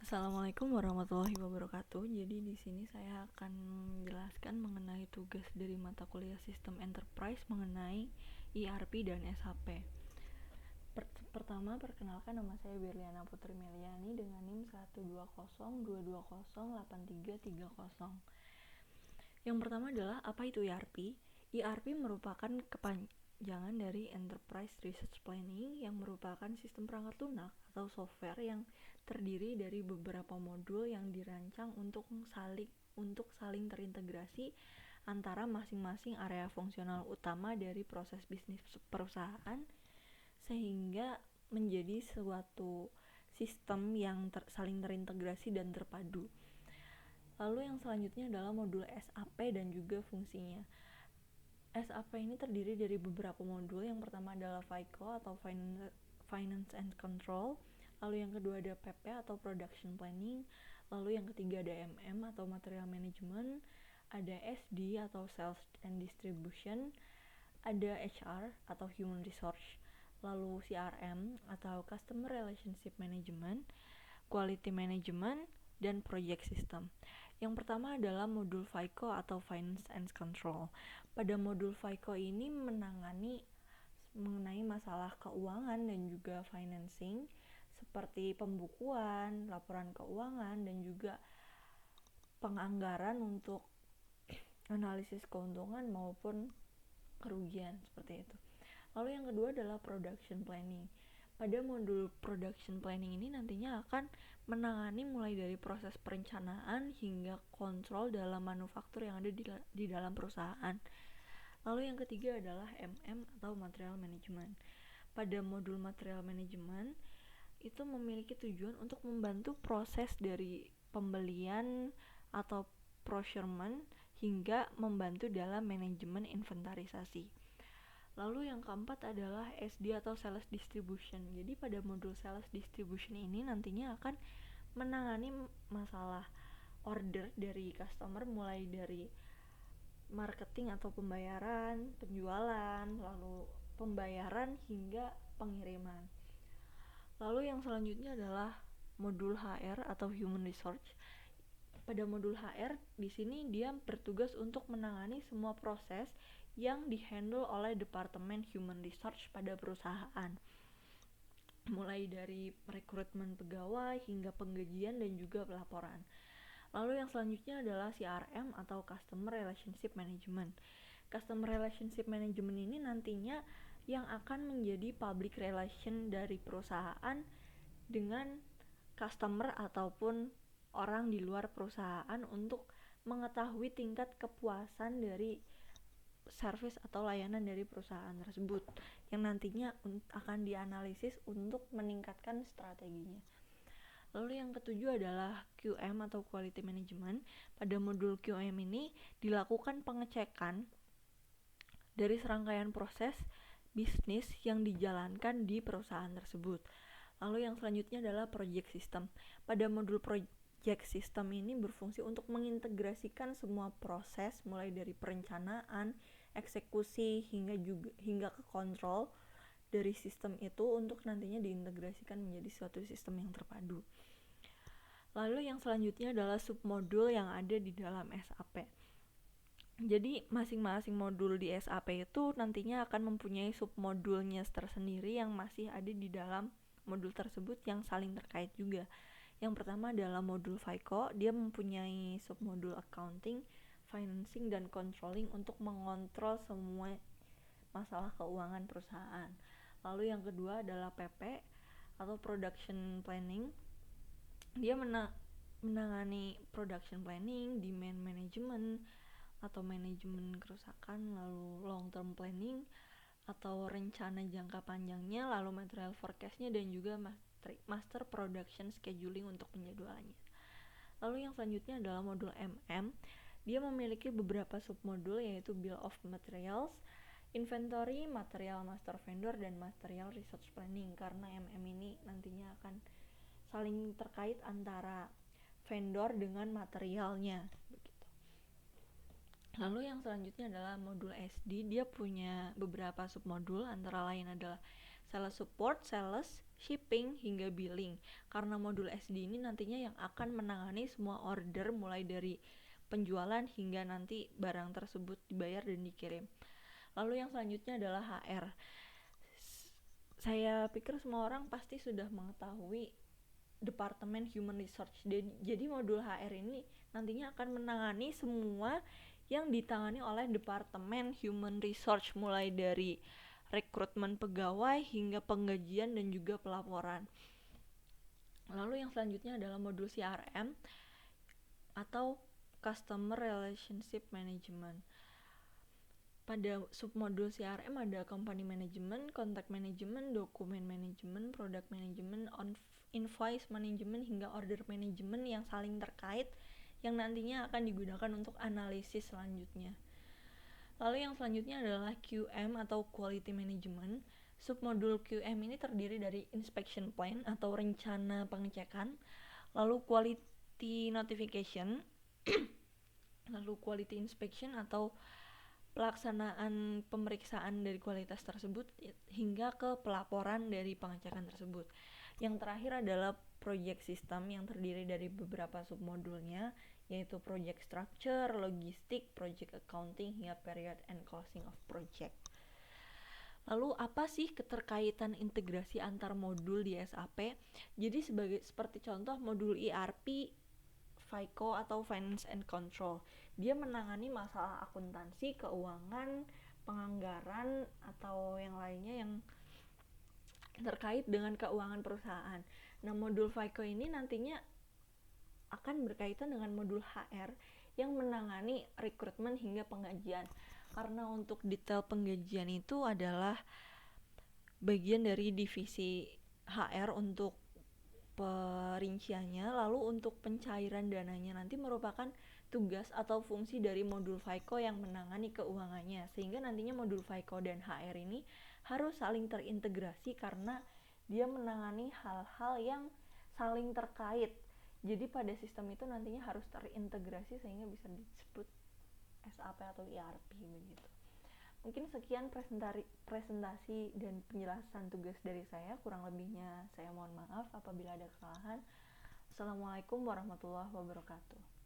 Assalamualaikum warahmatullahi wabarakatuh. Jadi di sini saya akan menjelaskan mengenai tugas dari mata kuliah Sistem Enterprise mengenai ERP dan SAP. Pertama, perkenalkan, nama saya Berliana Putri Meliani dengan NIM 12022083330. Yang pertama adalah apa itu ERP? ERP merupakan kepanjangan dari Enterprise Resource Planning yang merupakan sistem perangkat lunak atau software yang terdiri dari beberapa modul yang dirancang untuk saling terintegrasi antara masing-masing area fungsional utama dari proses bisnis perusahaan sehingga menjadi suatu sistem yang saling terintegrasi dan terpadu. Lalu yang selanjutnya adalah modul SAP dan juga fungsinya. SAP ini terdiri dari beberapa modul. Yang pertama adalah FICO atau Finance and Control. Lalu yang kedua ada PP atau Production Planning. Lalu yang ketiga ada MM atau Material Management. Ada SD atau Sales and Distribution. Ada HR atau Human Resource. Lalu CRM atau Customer Relationship Management, Quality Management, dan Project System. Yang pertama adalah modul FICO atau Finance and Control. Pada modul FICO ini mengenai masalah keuangan dan juga financing seperti pembukuan, laporan keuangan, dan juga penganggaran untuk analisis keuntungan maupun kerugian seperti itu. Lalu yang kedua adalah Production Planning. Pada modul Production Planning ini nantinya akan menangani mulai dari proses perencanaan hingga kontrol dalam manufaktur yang ada di dalam perusahaan. Lalu yang ketiga adalah MM atau Material Management. Pada modul Material Management itu memiliki tujuan untuk membantu proses dari pembelian atau procurement hingga membantu dalam manajemen inventarisasi. Lalu yang keempat adalah SD atau Sales Distribution. Jadi pada modul Sales Distribution ini nantinya akan menangani masalah order dari customer mulai dari marketing atau pembayaran, penjualan, lalu pembayaran hingga pengiriman. Lalu yang selanjutnya adalah modul HR atau Human Resource. Pada modul HR di sini dia bertugas untuk menangani semua proses yang dihandle oleh Departemen Human Resource pada perusahaan, mulai dari rekrutmen pegawai hingga penggajian dan juga pelaporan. Lalu yang selanjutnya adalah CRM atau Customer Relationship Management. Customer Relationship Management ini nantinya yang akan menjadi public relation dari perusahaan dengan customer ataupun orang di luar perusahaan untuk mengetahui tingkat kepuasan dari service atau layanan dari perusahaan tersebut yang nantinya akan dianalisis untuk meningkatkan strateginya. Lalu yang ketujuh adalah QM atau Quality Management. Pada modul QM ini dilakukan pengecekan dari serangkaian proses bisnis yang dijalankan di perusahaan tersebut. Lalu yang selanjutnya adalah Project System. Pada modul Project System ini berfungsi untuk mengintegrasikan semua proses mulai dari perencanaan, eksekusi hingga ke kontrol dari sistem itu untuk nantinya diintegrasikan menjadi suatu sistem yang terpadu. Lalu yang selanjutnya adalah submodul yang ada di dalam SAP. Jadi masing-masing modul di SAP itu nantinya akan mempunyai submodulnya tersendiri yang masih ada di dalam modul tersebut yang saling terkait juga. Yang pertama adalah modul FICO, dia mempunyai submodul accounting, financing, dan controlling untuk mengontrol semua masalah keuangan perusahaan. Lalu yang kedua adalah PP atau Production Planning. Dia menangani production planning, demand management atau manajemen kerusakan, lalu long term planning atau rencana jangka panjangnya, lalu material forecastnya, dan juga master production scheduling untuk penjadwalannya. Lalu yang selanjutnya adalah modul MM. Dia memiliki beberapa submodul yaitu Bill of Materials, Inventory, Material Master Vendor, dan Material Resource Planning, karena MM ini nantinya akan saling terkait antara vendor dengan materialnya begitu. Lalu yang selanjutnya adalah modul SD. Dia punya beberapa submodul, antara lain adalah sales support, sales, shipping, hingga billing. Karena modul SD ini nantinya yang akan menangani semua order mulai dari penjualan hingga nanti barang tersebut dibayar dan dikirim. Lalu yang selanjutnya adalah HR. Saya pikir semua orang pasti sudah mengetahui Departemen Human Resource. Jadi modul HR ini nantinya akan menangani semua yang ditangani oleh Departemen Human Resource, mulai dari rekrutmen pegawai hingga penggajian dan juga pelaporan. Lalu yang selanjutnya adalah modul CRM atau Customer Relationship Management. Pada submodul CRM ada company management, contact management, document management, product management, invoice management, hingga order management yang saling terkait yang nantinya akan digunakan untuk analisis selanjutnya. Lalu yang selanjutnya adalah QM atau quality management. Submodul QM ini terdiri dari inspection plan atau rencana pengecekan, lalu quality notification, lalu quality inspection atau pelaksanaan pemeriksaan dari kualitas tersebut hingga ke pelaporan dari pengecekan tersebut. Yang terakhir adalah project system yang terdiri dari beberapa submodulnya, yaitu project structure, logistik, project accounting, hingga period and closing of project. Lalu apa sih keterkaitan integrasi antar modul di SAP? Jadi seperti contoh modul ERP, FICO atau Finance and Control. Dia menangani masalah akuntansi, keuangan, penganggaran, atau yang lainnya yang terkait dengan keuangan perusahaan. Nah, modul FICO ini nantinya akan berkaitan dengan modul HR yang menangani rekrutmen hingga penggajian. Karena untuk detail penggajian itu adalah bagian dari divisi HR untuk perinciannya. Lalu untuk pencairan dananya nanti merupakan tugas atau fungsi dari modul FICO yang menangani keuangannya, sehingga nantinya modul FICO dan HR ini harus saling terintegrasi karena dia menangani hal-hal yang saling terkait. Jadi pada sistem itu nantinya harus terintegrasi sehingga bisa disebut SAP atau ERP begitu. Mungkin sekian presentasi dan penjelasan tugas dari saya. Kurang lebihnya saya mohon maaf apabila ada kesalahan. Assalamualaikum warahmatullahi wabarakatuh.